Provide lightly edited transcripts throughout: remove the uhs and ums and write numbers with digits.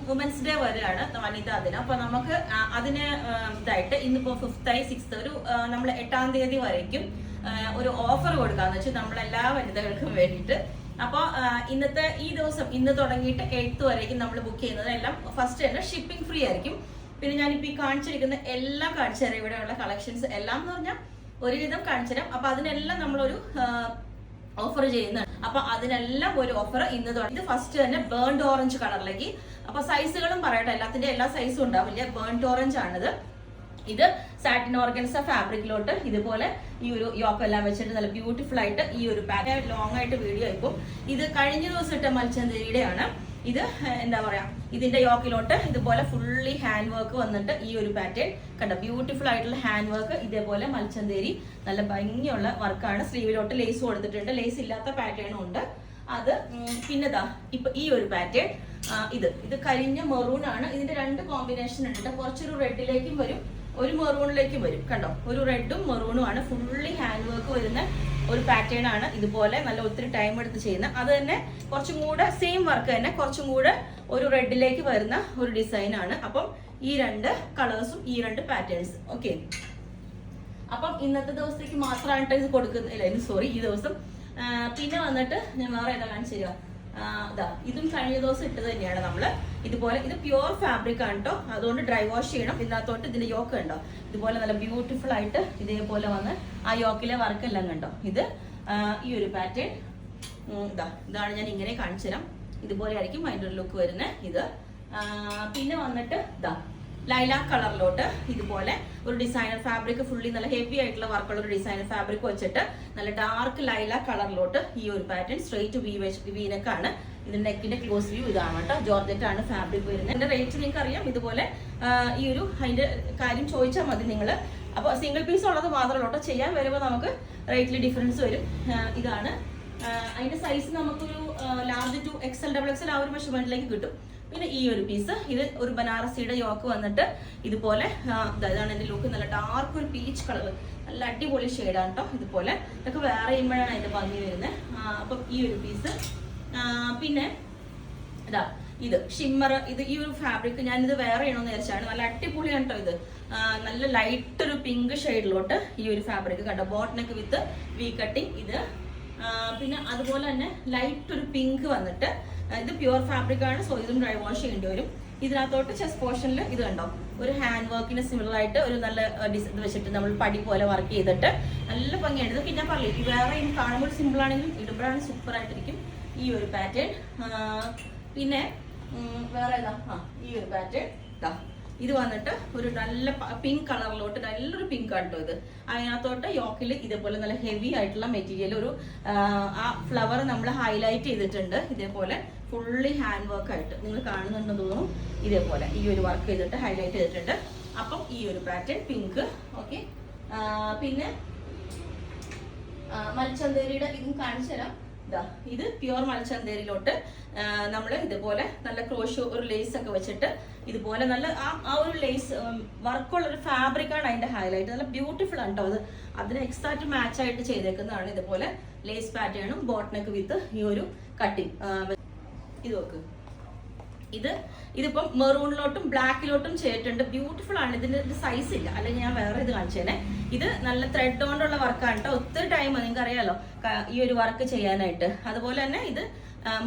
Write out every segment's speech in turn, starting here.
Women's day വരെയാണ് വനിതാ ദിനം. അപ്പൊ നമുക്ക് അതിന് ഇതായിട്ട് ഇന്നിപ്പോ 5th ആയി 6th ഒരു നമ്മൾ 8ാം തീയതി വരയ്ക്കും ഒരു ഓഫർ കൊടുക്കാന്ന് വെച്ചാൽ നമ്മളെല്ലാ വനിതകൾക്കും വേണ്ടിയിട്ട്. അപ്പോൾ ഇന്നത്തെ ഈ ദിവസം ഇന്ന് തുടങ്ങിയിട്ട് 8th വരേക്കും നമ്മൾ ബുക്ക് ചെയ്യുന്നതെല്ലാം ഫസ്റ്റ് തന്നെ ഷിപ്പിംഗ് ഫ്രീ ആയിരിക്കും. പിന്നെ ഞാനിപ്പോൾ ഈ കാണിച്ചിരിക്കുന്ന എല്ലാം കാണിച്ചു തരാം. ഇവിടെയുള്ള കളക്ഷൻസ് എല്ലാം എന്ന് പറഞ്ഞാൽ ഒരുവിധം കാണിച്ചു തരാം. അപ്പൊ അതിനെല്ലാം നമ്മളൊരു ഓഫർ ചെയ്യുന്നുണ്ട്. അപ്പൊ അതിനെല്ലാം ഒരു ഓഫർ ഇന്ന് തുടങ്ങി. ഫസ്റ്റ് തന്നെ ബേൺഡ് ഓറഞ്ച് കളറിലേക്ക്. അപ്പൊ സൈസുകളും പറയട്ടെ, എല്ലാത്തിന്റെ എല്ലാ സൈസും ഉണ്ടാവില്ല. ബേൺഡ് ഓറഞ്ച് ആണിത്. ഇത് സാറ്റിൻ ഓർഗൻസ ഫാബ്രിക്കിലോട്ട് ഇതുപോലെ ഈ ഒരു യോക്ക് എല്ലാം വെച്ചിട്ട് നല്ല ബ്യൂട്ടിഫുൾ ആയിട്ട് ഈ ഒരു പാറ്റേൺ ലോങ് ആയിട്ട് വീഡിയോ ആയിപ്പോൾ ഇത് കഴിഞ്ഞ ദിവസം ഇട്ട മൽച്ചന്തരിയുടെയാണ്. ഇത് എന്താ പറയാ, ഇതിന്റെ യോക്കിലോട്ട് ഇതുപോലെ ഫുള്ളി ഹാൻഡ് വർക്ക് വന്നിട്ട് ഈ ഒരു പാറ്റേൺ കണ്ട ബ്യൂട്ടിഫുൾ ആയിട്ടുള്ള ഹാൻഡ് വർക്ക്. ഇതേപോലെ മൽച്ചന്തേരി നല്ല ഭംഗിയുള്ള വർക്കാണ്. സ്ലീവിലോട്ട് ലേസ് കൊടുത്തിട്ടുണ്ട്. ലേസ് ഇല്ലാത്ത പാറ്റേണും ഉണ്ട്. അത് പിന്നെതാ ഇപ്പൊ ഈ ഒരു പാറ്റേൺ ഇത് കരിഞ്ഞ മെറൂൺ ആണ്. ഇതിന്റെ രണ്ട് കോമ്പിനേഷൻ ഉണ്ട്. കുറച്ചൊരു റെഡിലേക്കും വരും, ഒരു മെറൂണിലേക്കും വരും. കണ്ടോ, ഒരു റെഡും മെറൂണും ആണ്. ഫുള്ളി ഹാൻഡ് വർക്ക് വരുന്ന ഒരു പാറ്റേൺ ആണ്. ഇതുപോലെ നല്ല ഒത്തിരി ടൈം എടുത്ത് ചെയ്യുന്ന. അത് തന്നെ കുറച്ചും കൂടെ സെയിം വർക്ക് തന്നെ കുറച്ചും കൂടെ ഒരു റെഡിലേക്ക് വരുന്ന ഒരു ഡിസൈൻ ആണ്. അപ്പം ഈ രണ്ട് കളേഴ്സും ഈ രണ്ട് പാറ്റേൺസ് ഓക്കെ. അപ്പം ഇന്നത്തെ ദിവസത്തേക്ക് മാത്രമായിട്ട് ഇത് കൊടുക്കുന്നില്ല, സോറി ഈ ദിവസം. പിന്നെ വന്നിട്ട് ഞാൻ വേറെ ഏതാ കാണിച്ചു തരാം. ഇതും കഴിഞ്ഞ ദിവസം ഇട്ടത് തന്നെയാണ് നമ്മള്. ഇതുപോലെ ഇത് പ്യുവർ ഫാബ്രിക് ആണ് കേട്ടോ. അതുകൊണ്ട് ഡ്രൈ വാഷ് ചെയ്യണം. ഇതിനകത്തോട്ട് ഇതിന്റെ യോക്ക് കണ്ടോ, ഇതുപോലെ നല്ല ബ്യൂട്ടിഫുൾ ആയിട്ട് ഇതേപോലെ വന്ന് ആ യോക്കിലെ വർക്ക് എല്ലാം കണ്ടോ. ഇത് ഈ ഒരു പാറ്റേൺ ഇതാണ്. ഞാൻ ഇങ്ങനെ കാണിച്ചു തരാം. ഇതുപോലെ ആയിരിക്കും അതിൻ്റെ ഒരു ലുക്ക് വരുന്നത്. ഇത് പിന്നെ വന്നിട്ട് ലൈലാക്ക് കളറിലോട്ട് ഇതുപോലെ ഒരു ഡിസൈനർ ഫാബ്രിക് ഫുള്ളി നല്ല ഹെവി ആയിട്ടുള്ള വർക്കുള്ള ഒരു ഡിസൈനർ ഫാബ്രിക് വെച്ചിട്ട് നല്ല ഡാർക്ക് ലൈലാക്ക് കളറിലോട്ട് ഈ ഒരു പാറ്റേൺ സ്ട്രെയിറ്റ് വീനക്കാണ്. ഇതിന്റെ നെക്കിന്റെ ക്ലോസ് വ്യൂ ഇതാണ് കേട്ടോ. ജോർജറ്റ് ആണ് ഫാബ്രിക് വരുന്നത്. ഇതിന്റെ റേറ്റ് നിങ്ങൾക്ക് അറിയാം. ഇതുപോലെ ഈ ഒരു അതിന്റെ കാര്യം ചോദിച്ചാൽ മതി നിങ്ങൾ. അപ്പോൾ സിംഗിൾ പീസ് ഉള്ളത് മാത്രമല്ല കേട്ടോ. ചെയ്യാൻ വരുമ്പോൾ നമുക്ക് റേറ്റിൽ ഡിഫറൻസ് വരും. ഇതാണ് അതിന്റെ സൈസ്. നമുക്കൊരു ലാർജ് ടു XL XXL ആ ഒരു മെഷർമെന്റിലേക്ക് കിട്ടും. പിന്നെ ഈ ഒരു പീസ്, ഇത് ഒരു ബനാറസിയുടെ യോക്ക് വന്നിട്ട് ഇതുപോലെ ഇതാണ് എന്റെ ലുക്ക്. നല്ല ഡാർക്ക് ഒരു പീച്ച് കളർ, നല്ല അടിപൊളി ഷെയ്ഡാണ് കേട്ടോ. ഇതുപോലെ ഇതൊക്കെ വേറെ ചെയ്യുമ്പോഴാണ് അതിന്റെ ഭംഗി വരുന്നത്. അപ്പം ഈ ഒരു പീസ്. പിന്നെ ഇത് ഷിമ്മർ. ഇത് ഈ ഒരു ഫാബ്രിക് ഞാനിത് വേറെ ചെയ്യണമെന്ന് വിചാരിച്ചാണ്. നല്ല അടിപൊളിയാണ് കേട്ടോ. ഇത് നല്ല ലൈറ്റ് ഒരു പിങ്ക് ഷെയ്ഡിലോട്ട് ഈ ഒരു ഫാബ്രിക് കണ്ടോ. ബോട്ടനൊക്കെ വിത്ത് വി കട്ടിങ്. ഇത് പിന്നെ അതുപോലെ തന്നെ ലൈറ്റ് ഒരു പിങ്ക് വന്നിട്ട് ഇത് പ്യുവർ ഫാബ്രിക് ആണ്. സോ ഇതും ഡ്രൈ വാഷ് ചെയ്യേണ്ടി വരും. ഇതിനകത്തോട്ട് ചെസ്റ്റ് പോർഷനിൽ ഇത് കണ്ടോ, ഒരു ഹാൻഡ് വർക്കിന് സിമിലർ ആയിട്ട് ഒരു നല്ല ഇത് വെച്ചിട്ട് നമ്മൾ പടി പോലെ വർക്ക് ചെയ്തിട്ട് നല്ല ഭംഗിയാണ്. ഇത് പിന്നെ പറയില്ല, വേറെ ഇനി കാണുമ്പോൾ സിമ്പിൾ ആണെങ്കിലും ഇടുമ്പോഴാണ് സൂപ്പർ ആയിട്ടിരിക്കും ഈ ഒരു പാറ്റേൺ. പിന്നെ വേറെ ഈ ഒരു പാറ്റേൺ ഇത് വന്നിട്ട് ഒരു നല്ല പിങ്ക് കളറിലോട്ട് നല്ലൊരു പിങ്ക് ആണ് കേട്ടോ. ഇത് അതിനകത്തോട്ട് യോക്കിൽ ഇതേപോലെ നല്ല ഹെവി ആയിട്ടുള്ള മെറ്റീരിയൽ ഒരു ആ ഫ്ലവർ നമ്മൾ ഹൈലൈറ്റ് ചെയ്തിട്ടുണ്ട്. ഇതേപോലെ ഫുള്ളി ഹാൻഡ് വർക്ക് ആയിട്ട് നിങ്ങൾ കാണുന്നുണ്ടെന്ന് തോന്നുന്നു. ഇതേപോലെ ഈ ഒരു വർക്ക് ചെയ്തിട്ട് ഹൈലൈറ്റ് ചെയ്തിട്ടുണ്ട്. അപ്പം ഈ ഒരു പാറ്റേൺ പിങ്ക് ഓക്കെ. പിന്നെ മൽച്ചന്തേരിയുടെ ഇതും കാണിച്ചു തരാം. ഇത് പ്യുവർ മൽച്ചന്തേരിയിലോട്ട് നമ്മൾ ഇതുപോലെ നല്ല ക്രോഷോ ഒരു ലേസ് ഒക്കെ വെച്ചിട്ട് ഇതുപോലെ നല്ല ആ ഒരു ലേസ് വർക്കുള്ള ഒരു ഫാബ്രിക് ആണ് അതിന്റെ ഹൈലൈറ്റ്. നല്ല ബ്യൂട്ടിഫുൾ ആണ് കേട്ടോ. അത് അതിന് എക്സാക്ട് മാച്ച് ആയിട്ട് ചെയ്തേക്കുന്നതാണ്. ഇതുപോലെ ലേസ് പാറ്റേണും ബോട്ടനൊക്കെ വിത്ത് ഈ ഒരു കട്ടിങ്. ഇത് നോക്ക്, ഇതിപ്പം മെറൂണിലോട്ടും ബ്ലാക്കിലോട്ടും ചെയ്തിട്ടുണ്ട്. ബ്യൂട്ടിഫുൾ ആണ്. ഇതിന്റെ സൈസ് ഇല്ല, അല്ലെങ്കിൽ ഞാൻ വേറെ ഇത് കാണിച്ചേനെ. ഇത് നല്ല ത്രെഡ് കൊണ്ടുള്ള വർക്കാണ് കേട്ടോ. ഒത്തിരി ടൈം നിങ്ങൾക്ക് അറിയാലോ ഈ ഒരു വർക്ക് ചെയ്യാനായിട്ട്. അതുപോലെ തന്നെ ഇത്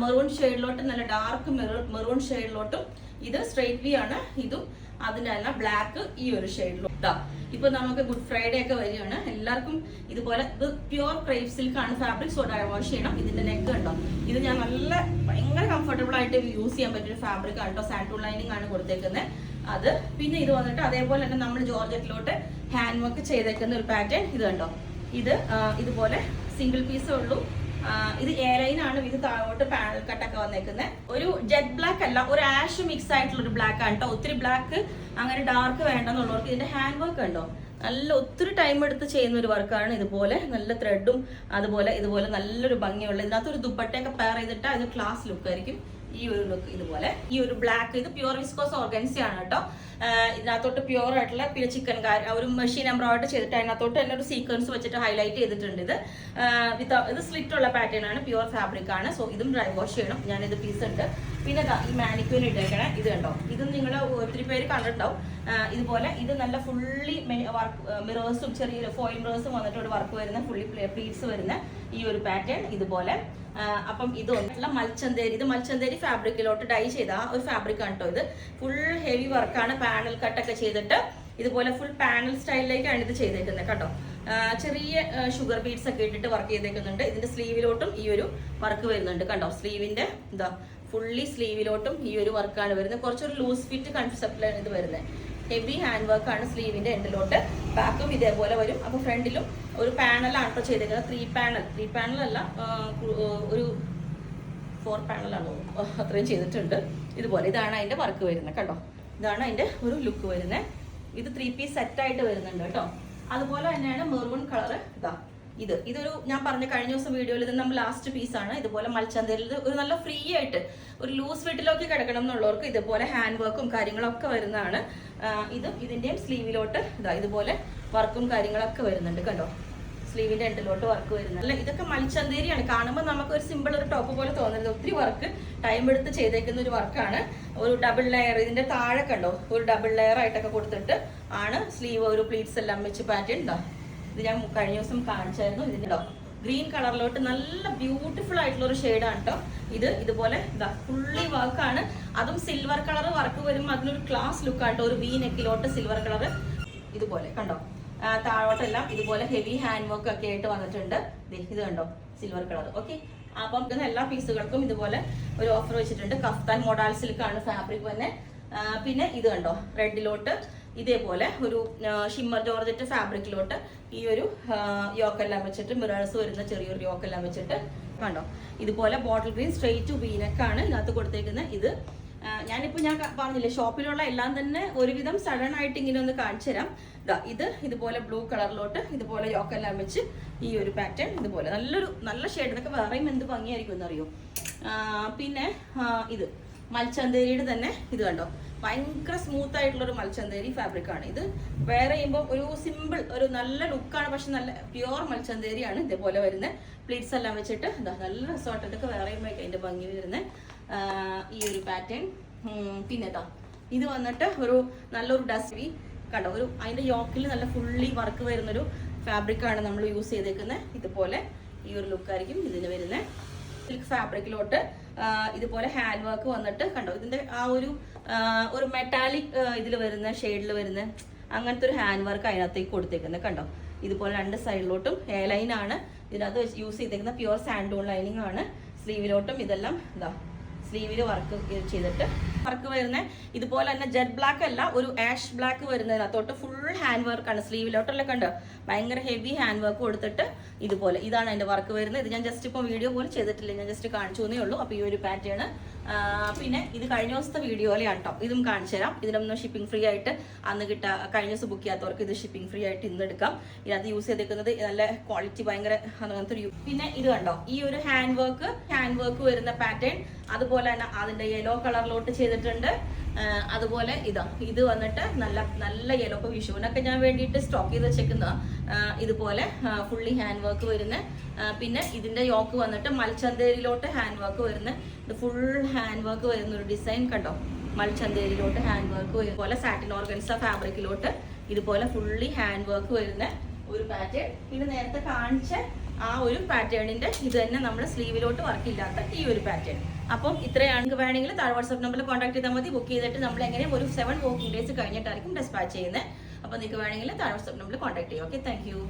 മെറൂൺ ഷെയ്ഡിലോട്ടും നല്ല ഡാർക്ക് മെറൂൺ ഷെയ്ഡിലോട്ടും ഇത് സ്ട്രെയിറ്റ് വി ആണ്. ഇതും അതിനല്ല ബ്ലാക്ക് ഈ ഒരു ഷെയ്ഡിലോട്ട്. ഇപ്പൊ നമുക്ക് ഗുഡ് ഫ്രൈഡേ ഒക്കെ വരികയാണ്. എല്ലാവർക്കും ഇതുപോലെ ഇത് പ്യുവർ ക്രേപ്പ് സിൽക്ക് ആണ് ഫാബ്രിക്. സോ ഡ്രൈ വാഷ് ചെയ്യണം. ഇതിന്റെ നെക്ക് കണ്ടോ, ഇത് ഞാൻ നല്ല ഭയങ്കര കംഫർട്ടബിൾ ആയിട്ട് യൂസ് ചെയ്യാൻ പറ്റിയ ഫാബ്രിക് ആണ് കേട്ടോ. സാൻഡൂൺ ലൈനിങ് ആണ് കൊടുത്തേക്കുന്നത്. അത് പിന്നെ ഇത് വന്നിട്ട് അതേപോലെ തന്നെ നമ്മൾ ജോർജറ്റിലോട്ട് ഹാൻഡ് വർക്ക് ചെയ്തേക്കുന്ന ഒരു പാറ്റേൺ. ഇത് കണ്ടോ, ഇത് ഇതുപോലെ സിംഗിൾ പീസേ ഉള്ളൂ. ഇത് എയർലൈൻ ആണ്. ഇത് താഴോട്ട് പാനൽ കട്ടൊക്കെ വന്നേക്കുന്നത്. ഒരു ജെറ്റ് ബ്ലാക്ക് അല്ല, ഒരു ആഷ് മിക്സ് ആയിട്ടുള്ള ഒരു ബ്ലാക്ക് ആണ് കേട്ടോ. ഒത്തിരി ബ്ലാക്ക് അങ്ങനെ ഡാർക്ക് വേണ്ടെന്നുള്ളവർക്ക് ഇതിന്റെ ഹാൻഡ് വർക്ക് കണ്ടോ, നല്ല ഒത്തിരി ടൈം എടുത്ത് ചെയ്യുന്ന ഒരു വർക്കാണ്. ഇതുപോലെ നല്ല ത്രെഡും അതുപോലെ ഇതുപോലെ നല്ലൊരു ഭംഗിയുള്ള ഇതിനകത്ത് ഒരു ദുപ്പട്ടയൊക്കെ പെയർ ചെയ്തിട്ട് അത് ക്ലാസ് ലുക്ക് ആയിരിക്കും. ഈ ഒരു ലുക്ക് ഇതുപോലെ ഈ ഒരു ബ്ലാക്ക്. ഇത് പ്യുവർ വിസ്കോസ് ഓർഗൻസി ആണ് കേട്ടോ. ഇതിനകത്തോട്ട് പ്യുവർ ആയിട്ടുള്ള പിന്നെ ചിക്കൻ ഒരു മെഷീൻ എംബ്രോയിഡറി ചെയ്തിട്ട് അതിനകത്തോട്ട് തന്നെ ഒരു സീക്വൻസ് വെച്ചിട്ട് ഹൈലൈറ്റ് ചെയ്തിട്ടുണ്ട്. ഇത് സ്ലിറ്റ് ഉള്ള പാറ്റേൺ ആണ്. പ്യുവർ ഫാബ്രിക് ആണ്. സോ ഇതും ഡ്രൈ വാഷ് ചെയ്യണം. ഞാനിത് പീസ് ഉണ്ട് പിന്നെ ഈ മാനിക്യൂൻ ഇട്ടേക്കണേ ഇത് കണ്ടോ, ഇത് നിങ്ങൾ ഒത്തിരി പേര് കണ്ടിട്ടുണ്ടാവും. ഇതുപോലെ ഇത് നല്ല ഫുള്ളി വർക്ക് മിറേഴ്സും ചെറിയ ഫോയിൽ മിറേഴ്സും വന്നിട്ട് ഒരു വർക്ക് വരുന്ന ഫുള്ളി പ്ലീറ്റ്സ് വരുന്ന ഈ ഒരു പാറ്റേൺ ഇതുപോലെ. അപ്പം ഇത് ഒന്നുള്ള മൽച്ചന്തേരി, ഇത് മൽച്ചന്തേരി ഫാബ്രിക്കിലോട്ട് ഡൈ ചെയ്ത ഒരു ഫാബ്രിക് ആണ് കേട്ടോ. ഇത് ഫുൾ ഹെവി വർക്കാണ്, പാനൽ കട്ടൊക്കെ ചെയ്തിട്ട് ഇതുപോലെ ഫുൾ പാനൽ സ്റ്റൈലിലേക്കാണ് ഇത് ചെയ്തേക്കുന്നത് കേട്ടോ. ചെറിയ ഷുഗർ ബീഡ്സ് ഒക്കെ ഇട്ടിട്ട് വർക്ക് ചെയ്തേക്കുന്നുണ്ട്. ഇതിന്റെ സ്ലീവിലോട്ടും ഈ ഒരു വർക്ക് വരുന്നുണ്ട് കണ്ടോ. സ്ലീവിന്റെ എന്താ ഫുള്ളി സ്ലീവിലോട്ടും ഈ ഒരു വർക്കാണ് വരുന്നത്. കുറച്ചൊരു ലൂസ് ഫിറ്റ് കൺസെപ്റ്റിലാണ് ഇത് വരുന്നത്. ഹെവി ഹാൻഡ് വർക്കാണ് സ്ലീവിന്റെ എൻഡിലോട്ട്. ബാക്കും ഇതേപോലെ വരും. അപ്പൊ ഫ്രണ്ടിലും ഒരു പാനലാണ് കേട്ടോ ചെയ്തേക്കുന്നത്. ത്രീ പാനൽ അല്ല, ഒരു 4 പാനലാണ് അത്രയും ചെയ്തിട്ടുണ്ട്. ഇതുപോലെ ഇതാണ് അതിന്റെ വർക്ക് വരുന്നത് കണ്ടോ. ഇതാണ് അതിന്റെ ഒരു ലുക്ക് വരുന്നത്. ഇത് 3 പീസ് സെറ്റായിട്ട് വരുന്നുണ്ട് കേട്ടോ. അതുപോലെ തന്നെയാണ് മെറൂൺ കളർ. ഇതൊരു ഞാൻ പറഞ്ഞ കഴിഞ്ഞ ദിവസം വീഡിയോയിൽ ഇത് നമ്മൾ ലാസ്റ്റ് പീസാണ്. ഇതുപോലെ മൽച്ചന്തയിൽ ഒരു നല്ല ഫ്രീ ആയിട്ട് ഒരു ലൂസ് ഫിറ്റിലൊക്കെ കിടക്കണം എന്നുള്ളവർക്ക് ഇതുപോലെ ഹാൻഡ് വർക്കും കാര്യങ്ങളൊക്കെ വരുന്നതാണ്. ഇതിന്റെയും സ്ലീവിലോട്ട് ഇതുപോലെ വർക്കും കാര്യങ്ങളൊക്കെ വരുന്നുണ്ട് കണ്ടോ. സ്ലീവിന്റെ എൻഡിലോട്ട് വർക്ക് വരുന്നത്. അല്ല ഇതൊക്കെ മൽച്ചന്തേരിയാണ്. കാണുമ്പോൾ നമുക്ക് ഒരു സിമ്പിൾ ഒരു ടോപ്പ് പോലെ തോന്നരുത്. ഒത്തിരി വർക്ക് ടൈം എടുത്ത് ചെയ്തേക്കുന്ന ഒരു വർക്കാണ്. ഒരു ഡബിൾ ലെയർ ഇതിന്റെ താഴെ കണ്ടോ, ഒരു ഡബിൾ ലെയർ ആയിട്ടൊക്കെ കൊടുത്തിട്ട് ആണ് സ്ലീവ് ഒരു പ്ലീറ്റ്സ് എല്ലാം വെച്ച് പാറ്റേൺ ഇത് ഞാൻ കഴിഞ്ഞ ദിവസം കാണിച്ചായിരുന്നു. ഇതിന്റെ ഗ്രീൻ കളറിലോട്ട് നല്ല ബ്യൂട്ടിഫുൾ ആയിട്ടുള്ള ഒരു ഷെയ്ഡാണ് കേട്ടോ. ഇതുപോലെ ഫുള്ളി വർക്കാണ്. അതും സിൽവർ കളർ വർക്ക് വരുമ്പോൾ അതിനൊരു ക്ലാസ് ലുക്കാട്ടോ. ഒരു വി നെക്കിലോട്ട് സിൽവർ കളർ ഇതുപോലെ കണ്ടോ. താഴോട്ടെല്ലാം ഇതുപോലെ ഹെവി ഹാൻഡ് വർക്ക് ഒക്കെ ആയിട്ട് വന്നിട്ടുണ്ട്. ഇത് കണ്ടോ സിൽവർ കളർ. ഓക്കെ, അപ്പം എല്ലാ പീസുകൾക്കും ഇതുപോലെ ഒരു ഓഫർ വെച്ചിട്ടുണ്ട്. കഫ്താൻ മോഡൽ സിൽക്കാണ് ഫാബ്രിക് തന്നെ. പിന്നെ ഇത് കണ്ടോ റെഡിലോട്ട് ഇതേപോലെ ഒരു ഷിമ്മർ ജോർജറ്റ് ഫാബ്രിക്കിലോട്ട് ഈ ഒരു യോക്കെല്ലാം വെച്ചിട്ട് മിറേഴ്സ് വരുന്ന ചെറിയൊരു യോക്കെല്ലാം വെച്ചിട്ട് കണ്ടോ. ഇതുപോലെ ബോട്ടിൽ ഗ്രീൻ സ്ട്രെയിറ്റ് വീനക്കാണ് ഇതിനകത്ത് കൊടുത്തേക്കുന്നത്. ഞാൻ പറഞ്ഞില്ലേ ഷോപ്പിലുള്ള എല്ലാം തന്നെ ഒരുവിധം സഡൻ ആയിട്ട് ഇങ്ങനെ ഒന്ന് കാണിച്ചു തരാം. ഇതുപോലെ ബ്ലൂ കളറിലോട്ട് ഇതുപോലെ യോക്കെല്ലാം വെച്ച് ഈ ഒരു പാറ്റേൺ ഇതുപോലെ നല്ല ഷെയ്ഡ്. ഇതൊക്കെ വേറെയും എന്ത് ഭംഗിയായിരിക്കും എന്നറിയോ. പിന്നെ ഇത് മൽച്ചന്തേരിയുടെ തന്നെ ഇത് കണ്ടോ, ഭയങ്കര സ്മൂത്ത് ആയിട്ടുള്ള ഒരു മൽച്ചന്തേരി ഫാബ്രിക് ആണ്. ഇത് വെയർ ചെയ്യുമ്പോൾ ഒരു സിമ്പിൾ ഒരു നല്ല ലുക്കാണ്, പക്ഷെ നല്ല പ്യുവർ മൽച്ചന്തേരിയാണ്. ഇതേപോലെ വരുന്നത് പ്ലീറ്റ്സ് എല്ലാം വെച്ചിട്ട് നല്ല റിസോർട്ടൊക്കെ വെയർ ചെയ്യുമ്പോൾ അതിന്റെ ഭംഗി വരുന്നത് ഈ ഒരു പാറ്റേൺ. പിന്നെ ഇത് വന്നിട്ട് നല്ലൊരു ഡസ്റ്റി കണ്ടോ, അതിന്റെ യോക്കിൽ നല്ല ഫുള്ളി വർക്ക് വരുന്നൊരു ഫാബ്രിക് ആണ് നമ്മൾ യൂസ് ചെയ്തേക്കുന്നത്. ഇതുപോലെ ഈ ഒരു ലുക്കായിരിക്കും ഇതിന് വരുന്നത്. സിൽക്ക് ഫാബ്രിക്കിലോട്ട് ഇതുപോലെ ഹാൻഡ് വർക്ക് വന്നിട്ട് കണ്ടോ. ഇതിന്റെ ഒരു മെറ്റാലിക് ഇതിൽ വരുന്ന ഷെയ്ഡിൽ വരുന്ന അങ്ങനത്തെ ഒരു ഹാൻഡ് വർക്ക് അതിനകത്തേക്ക് കൊടുത്തേക്കുന്നത് കണ്ടോ. ഇതുപോലെ 2 സൈഡിലോട്ടും എ ലൈൻ ആണ് ഇതിനകത്ത് യൂസ് ചെയ്തേക്കുന്ന. പ്യുവർ സാൻഡൂൺ ലൈനിങ് ആണ്. സ്ലീവിലോട്ടും ഇതെല്ലാം സ്ലീവില് വർക്ക് ചെയ്തിട്ട് വർക്ക് വരുന്ന ഇതുപോലെ തന്നെ ജെറ്റ് ബ്ലാക്ക് അല്ല, ഒരു ആഷ് ബ്ലാക്ക് വരുന്നതിനകത്തോട്ട് ഫുൾ ഹാൻഡ് വർക്ക് ആണ്. സ്ലീവിലോട്ടല്ലേ കണ്ടോ, ഭയങ്കര ഹെവി ഹാൻഡ് വർക്ക് കൊടുത്തിട്ട് ഇതുപോലെ ഇതാണ് അതിന്റെ വർക്ക് വരുന്നത്. ഇത് ഞാൻ ജസ്റ്റ് ഇപ്പോൾ വീഡിയോ പോലും ചെയ്തിട്ടില്ല, ഞാൻ ജസ്റ്റ് കാണിച്ചു എന്നേ ഉള്ളൂ. അപ്പോൾ ഈ ഒരു പാറ്റേൺ. പിന്നെ ഇത് കഴിഞ്ഞ ദിവസത്തെ വീഡിയോയിലാണ് കേട്ടോ. ഇതും കാണിച്ചു തരാം. ഇതിനൊന്നും ഷിപ്പിംഗ് ഫ്രീ ആയിട്ട് അന്ന് കഴിഞ്ഞ ദിവസം ബുക്ക് ചെയ്യാത്തവർക്ക് ഇത് ഷിപ്പിംഗ് ഫ്രീ ആയിട്ട് ഇന്ന് എടുക്കാം. ഇതിനകത്ത് യൂസ് ചെയ്തേക്കുന്നത് നല്ല ക്വാളിറ്റി ഭയങ്കര അങ്ങനത്തെ ഒരു. പിന്നെ ഇത് കണ്ടോ, ഈ ഒരു ഹാൻഡ് വർക്ക് വരുന്ന പാറ്റേൺ അതുപോലെ തന്നെ അതിന്റെ യെല്ലോ കളറിലോട്ട് ചെയ്തിട്ടുണ്ട്. അതുപോലെ ഇത് വന്നിട്ട് നല്ല യെല്ലോ. ഇപ്പൊ വിഷുവിനൊക്കെ ഞാൻ വേണ്ടിയിട്ട് സ്റ്റോക്ക് ചെയ്ത് വെച്ചേക്കുന്ന ഇതുപോലെ ഫുള്ളി ഹാൻഡ് വർക്ക് വരുന്ന. പിന്നെ ഇതിന്റെ യോക്ക് വന്നിട്ട് മൽച്ചന്തേരിയിലോട്ട് ഹാൻഡ് വർക്ക് വരുന്ന ഇത് ഫുൾ ഹാൻഡ് വർക്ക് വരുന്ന ഒരു ഡിസൈൻ കണ്ടോ. മൽച്ചന്തേരിയിലോട്ട് ഹാൻഡ് വർക്ക് ഇതുപോലെ സാറ്റിൻ ഓർഗൻസ ഫാബ്രിക്കിലോട്ട് ഇതുപോലെ ഫുള്ളി ഹാൻഡ് വർക്ക് വരുന്ന ഒരു പാറ്റേൺ. പിന്നെ നേരത്തെ കാണിച്ച ആ ഒരു പാറ്റേണിന്റെ ഇത് തന്നെ നമ്മുടെ സ്ലീവിലോട്ട് വർക്ക് ഇല്ലാത്ത ഈ ഒരു പാറ്റേൺ. അപ്പം ഇത്രയാണ്. വേണമെങ്കിൽ താഴെ വാട്സ്ആപ്പ് നമ്പറിൽ കോൺടാക്ട് ചെയ്താൽ മതി. ബുക്ക് ചെയ്തിട്ട് നമ്മൾ എങ്ങനെ ഒരു 7 വർക്കിംഗ് ഡേയ്സ് കഴിഞ്ഞിട്ടായിരിക്കും ഡിസ്പാച്ച് ചെയ്യുന്നത്. അപ്പോൾ നിങ്ങൾക്ക് വേണമെങ്കിൽ താഴെ വാട്സ്ആപ്പ് നമ്പറിൽ കോൺടാക്ട് ചെയ്യാം. Okay, thank you.